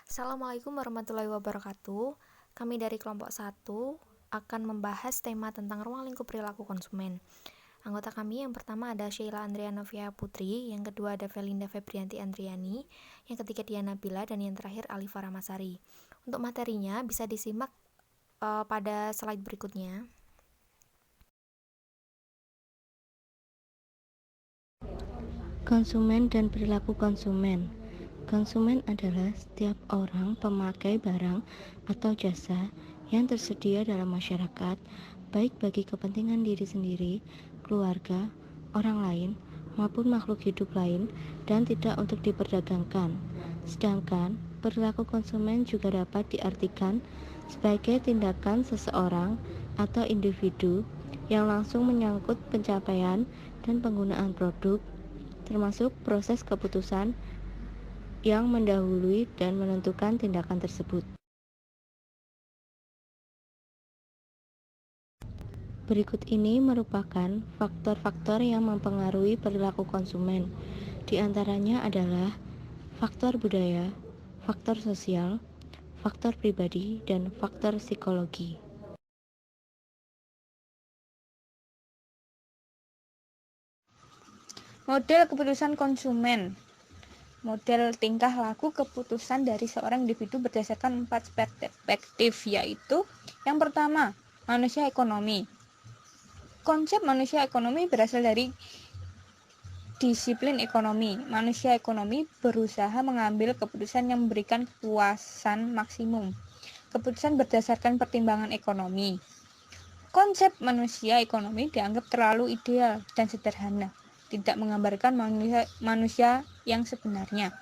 Assalamualaikum warahmatullahi wabarakatuh. Kami dari kelompok 1 akan membahas tema tentang ruang lingkup perilaku konsumen. Anggota kami yang pertama ada Sheila Andriana Novia Putri, yang kedua ada Velinda Febrianti Andriani, yang ketiga Diana Bila, dan yang terakhir Alifa Ramasari. Untuk materinya bisa disimak pada slide berikutnya. Konsumen dan perilaku konsumen. Konsumen adalah setiap orang pemakai barang atau jasa yang tersedia dalam masyarakat, baik bagi kepentingan diri sendiri, keluarga, orang lain, maupun makhluk hidup lain, dan tidak untuk diperdagangkan. Sedangkan, perilaku konsumen juga dapat diartikan sebagai tindakan seseorang atau individu yang langsung menyangkut pencapaian dan penggunaan produk, termasuk proses keputusan yang mendahului dan menentukan tindakan tersebut. Berikut ini merupakan faktor-faktor yang mempengaruhi perilaku konsumen. Di antaranya adalah faktor budaya, faktor sosial, faktor pribadi, dan faktor psikologi. Model keputusan konsumen. Model tingkah laku keputusan dari seorang individu berdasarkan 4 perspektif, yaitu yang pertama, manusia ekonomi. Konsep manusia ekonomi berasal dari disiplin ekonomi. Manusia ekonomi berusaha mengambil keputusan yang memberikan kepuasan maksimum. Keputusan berdasarkan pertimbangan ekonomi. Konsep manusia ekonomi dianggap terlalu ideal dan sederhana, tidak menggambarkan manusia yang sebenarnya.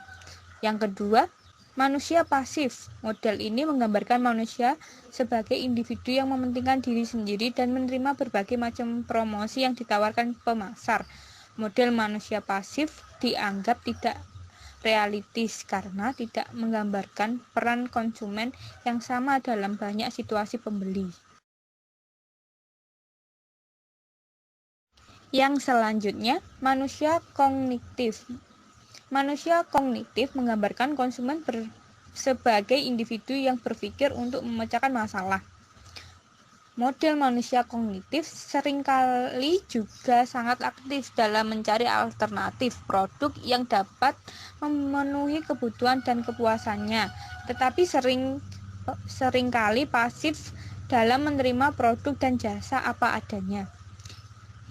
Yang kedua, manusia pasif. Model ini menggambarkan manusia sebagai individu yang mementingkan diri sendiri dan menerima berbagai macam promosi yang ditawarkan pemasar. Model manusia pasif dianggap tidak realistis karena tidak menggambarkan peran konsumen yang sama dalam banyak situasi pembeli. Yang selanjutnya, manusia kognitif. Manusia kognitif menggambarkan konsumen sebagai individu yang berpikir untuk memecahkan masalah. Model manusia kognitif seringkali juga sangat aktif dalam mencari alternatif produk yang dapat memenuhi kebutuhan dan kepuasannya, tetapi seringkali pasif dalam menerima produk dan jasa apa adanya.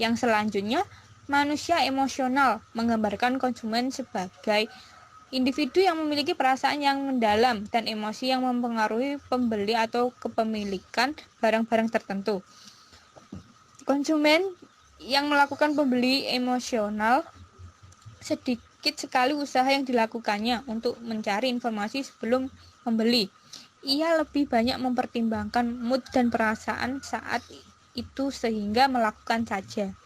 Yang selanjutnya, manusia emosional menggambarkan konsumen sebagai individu yang memiliki perasaan yang mendalam dan emosi yang mempengaruhi pembeli atau kepemilikan barang-barang tertentu. Konsumen yang melakukan pembeli emosional, sedikit sekali usaha yang dilakukannya untuk mencari informasi sebelum membeli. Ia lebih banyak mempertimbangkan mood dan perasaan saat itu sehingga melakukan saja.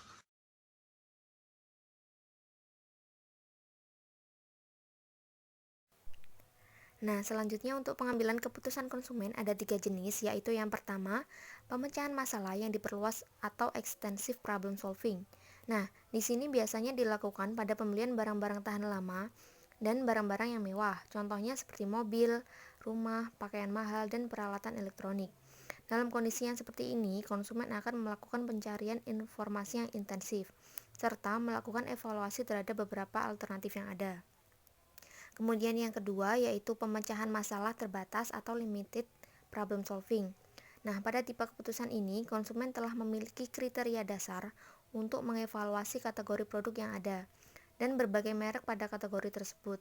Nah, selanjutnya untuk pengambilan keputusan konsumen ada 3 jenis, yaitu yang pertama, pemecahan masalah yang diperluas atau extensive problem solving. Nah, di sini biasanya dilakukan pada pembelian barang-barang tahan lama dan barang-barang yang mewah, contohnya seperti mobil, rumah, pakaian mahal, dan peralatan elektronik. Dalam kondisi yang seperti ini, konsumen akan melakukan pencarian informasi yang intensif, serta melakukan evaluasi terhadap beberapa alternatif yang ada. Kemudian yang kedua yaitu pemecahan masalah terbatas atau limited problem solving. Nah, pada tipe keputusan ini, konsumen telah memiliki kriteria dasar untuk mengevaluasi kategori produk yang ada dan berbagai merek pada kategori tersebut.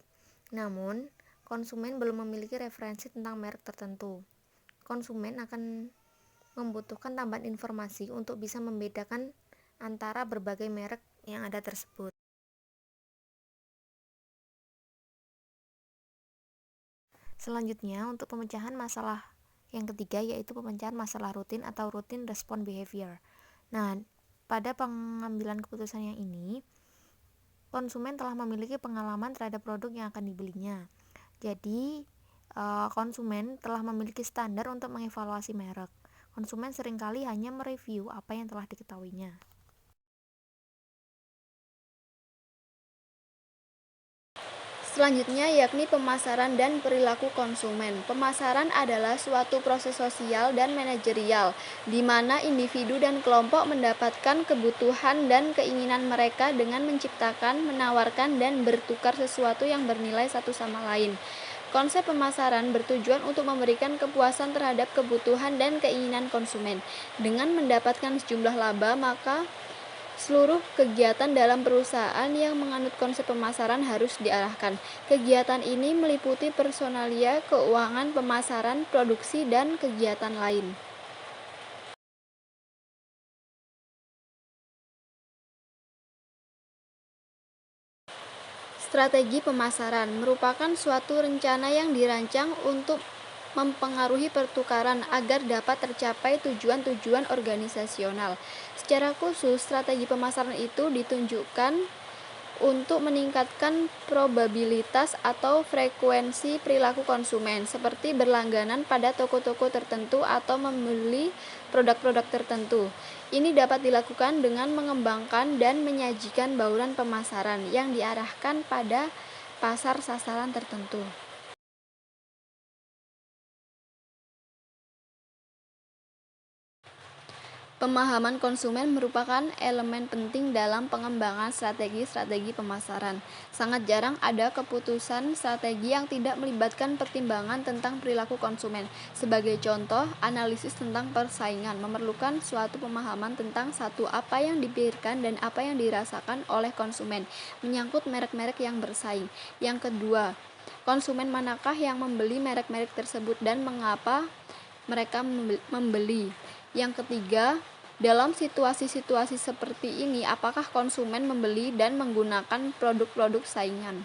Namun, konsumen belum memiliki referensi tentang merek tertentu. Konsumen akan membutuhkan tambahan informasi untuk bisa membedakan antara berbagai merek yang ada tersebut. Selanjutnya, untuk pemecahan masalah yang ketiga yaitu pemecahan masalah rutin atau routine response behavior. Nah, pada pengambilan keputusan yang ini, konsumen telah memiliki pengalaman terhadap produk yang akan dibelinya. Jadi, konsumen telah memiliki standar untuk mengevaluasi merek. Konsumen seringkali hanya mereview apa yang telah diketahuinya. Selanjutnya yakni pemasaran dan perilaku konsumen. Pemasaran adalah suatu proses sosial dan manajerial, di mana individu dan kelompok mendapatkan kebutuhan dan keinginan mereka dengan menciptakan, menawarkan, dan bertukar sesuatu yang bernilai satu sama lain. Konsep pemasaran bertujuan untuk memberikan kepuasan terhadap kebutuhan dan keinginan konsumen. Dengan mendapatkan sejumlah laba, maka seluruh kegiatan dalam perusahaan yang menganut konsep pemasaran harus diarahkan. Kegiatan ini meliputi personalia, keuangan, pemasaran, produksi, dan kegiatan lain. Strategi pemasaran merupakan suatu rencana yang dirancang untuk mempengaruhi pertukaran agar dapat tercapai tujuan-tujuan organisasional. Secara khusus, strategi pemasaran itu ditunjukkan untuk meningkatkan probabilitas atau frekuensi perilaku konsumen, seperti berlangganan pada toko-toko tertentu atau membeli produk-produk tertentu. Ini dapat dilakukan dengan mengembangkan dan menyajikan bauran pemasaran yang diarahkan pada pasar sasaran tertentu. Pemahaman konsumen merupakan elemen penting dalam pengembangan strategi-strategi pemasaran. Sangat jarang ada keputusan strategi yang tidak melibatkan pertimbangan tentang perilaku konsumen. Sebagai contoh, analisis tentang persaingan memerlukan suatu pemahaman tentang satu apa yang dipikirkan dan apa yang dirasakan oleh konsumen, menyangkut merek-merek yang bersaing. Yang kedua, konsumen manakah yang membeli merek-merek tersebut dan mengapa mereka membeli. Yang ketiga, dalam situasi-situasi seperti ini, apakah konsumen membeli dan menggunakan produk-produk saingan?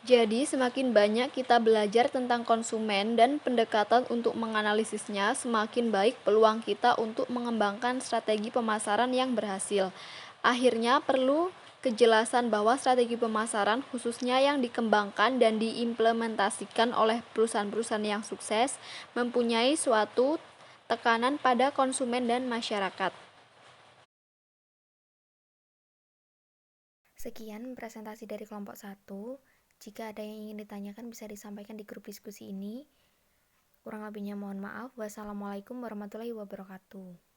Jadi, semakin banyak kita belajar tentang konsumen dan pendekatan untuk menganalisisnya, semakin baik peluang kita untuk mengembangkan strategi pemasaran yang berhasil. Akhirnya, perlu kejelasan bahwa strategi pemasaran, khususnya yang dikembangkan dan diimplementasikan oleh perusahaan-perusahaan yang sukses, mempunyai suatu tekanan pada konsumen dan masyarakat. Sekian presentasi dari kelompok 1. Jika ada yang ingin ditanyakan bisa disampaikan di grup diskusi ini. Kurang lebihnya mohon maaf. Wassalamualaikum warahmatullahi wabarakatuh.